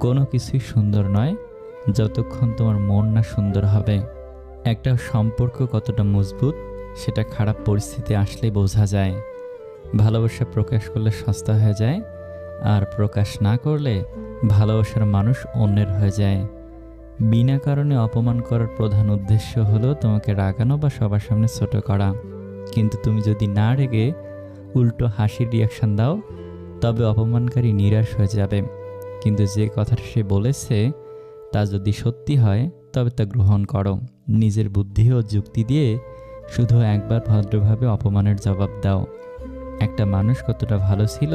কোনো কিছুই সুন্দর নয় যতক্ষণ তোমার মন না সুন্দর হবে। একটা সম্পর্ক কতটা মজবুত সেটা খারাপ পরিস্থিতি আসলেই বোঝা যায়। ভালোবাসা প্রকাশ করলে সস্তা হয়ে যায়, আর প্রকাশ না করলে ভালোবাসার মানুষ অন্যের হয়ে যায়। বিনা কারণে অপমান করার প্রধান উদ্দেশ্য হলো তোমাকে রাগানো বা সবার সামনে ছোট করা। কিন্তু তুমি যদি না রেগে উল্টো হাসির রিয়াকশন দাও, তবে অপমানকারী নিরাশ হয়ে যাবে। কিন্তু যে কথাটা সে বলেছে তা যদি সত্যি হয়, তবে তা গ্রহণ করো। নিজের বুদ্ধি ও যুক্তি দিয়ে শুধু একবার ভদ্রভাবে অপমানের জবাব দাও। একটা মানুষ কতটা ভালো ছিল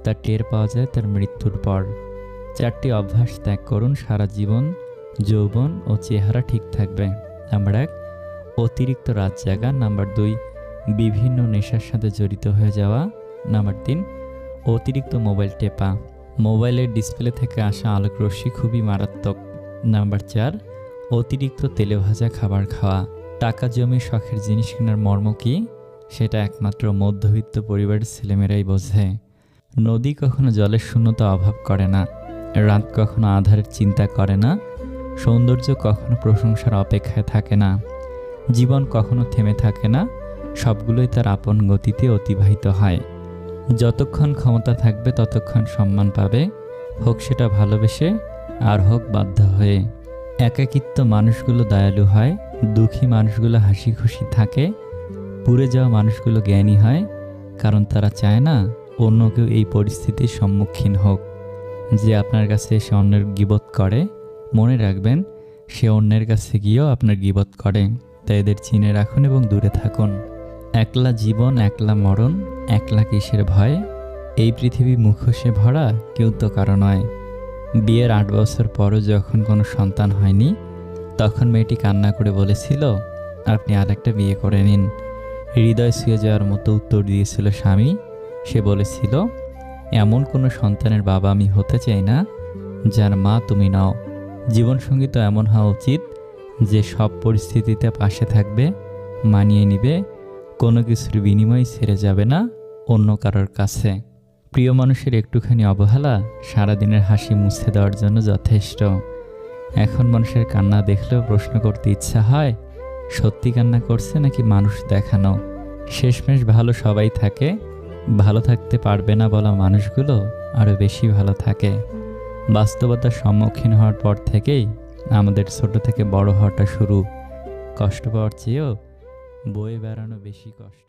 তা টের পাওয়া যায় তার মৃত্যুর পর। 4টি অভ্যাস ত্যাগ করুন, সারা জীবন যৌবন ও চেহারা ঠিক থাকবে। নাম্বার 1, অতিরিক্ত রাত জাগা। নাম্বার 2, বিভিন্ন নেশার সাথে জড়িত হয়ে যাওয়া। নাম্বার 3, অতিরিক্ত মোবাইল টেপা। মোবাইলের ডিসপ্লে থেকে আসা আলোক রশ্মি খুবই মারাত্মক। নাম্বার 4, অতিরিক্ত তেলে ভাজা খাবার খাওয়া। টাকা জমি শখের জিনিস কেনার মর্ম কি সেটা একমাত্র মধ্যবিত্ত পরিবারের ছেলেমেয়েরাই বোঝে। নদী কখনো জলের শূন্যতা অভাব করে না, রাত কখনো আধারের চিন্তা করে না, সৌন্দর্য কখনো প্রশংসার অপেক্ষায় থাকে না, জীবন কখনো থেমে থাকে না, সবগুলোই তার আপন গতিতে অতিবাহিত হয়। যতক্ষণ ক্ষমতা থাকবে ততক্ষণ সম্মান পাবে, হোক সেটা ভালোবেসে আর হোক বাধ্য হয়ে। একাকিত্ব মানুষগুলো দয়ালু হয়, দুঃখী মানুষগুলো হাসি খুশি থাকে, পুড়ে যাওয়া মানুষগুলো জ্ঞানী হয়, কারণ তারা চায় না অন্য কেউ এই পরিস্থিতির সম্মুখীন হোক। যে আপনার কাছে এসে অন্যের গীবত করে, মনে রাখবেন সে অন্যের কাছে গিয়েও আপনার গীবত করে। তাই এদের চিনে রাখুন এবং দূরে থাকুন। একলা জীবন একলা মরণ, একলা কিসের ভয়, এই পৃথিবী মুখোশে ভরা, কেউ তো কারো নয়। বিয়ের 8 বছর পরও যখন কোনো সন্তান হয়নি, তখন মেয়েটি কান্না করে বলেছিল, আপনি আরেকটা বিয়ে করে নিন। হৃদয় ছুঁয়ে যাওয়ার মতো উত্তর দিয়েছিল স্বামী। সে বলেছিল, এমন কোনো সন্তানের বাবা আমি হতে চাই না যার মা তুমি নাও। জীবনসঙ্গী তো এমন হওয়া উচিত যে সব পরিস্থিতিতে পাশে থাকবে, মানিয়ে নিবে, কোনো কিছুর বিনিময় ছেড়ে যাবে না অন্য কারোর কাছে। প্রিয় মানুষের একটুখানি অবহেলা সারাদিনের হাসি মুছে দেওয়ার জন্য যথেষ্ট। এখন মানুষের কান্না দেখলেও প্রশ্ন করতে ইচ্ছা হয়, সত্যি কান্না করছে নাকি মানুষ দেখানো। শেষমেশ ভালো সবাই থাকে, ভালো থাকতে পারবে না বলা মানুষগুলো আরও বেশি ভালো থাকে। বাস্তবতার সম্মুখীন হওয়ার পর থেকেই আমাদের ছোট থেকে বড় হওয়াটা শুরু। কষ্ট পাওয়ার চেয়েও বয়ে বেড়ানো বেশি কষ্ট।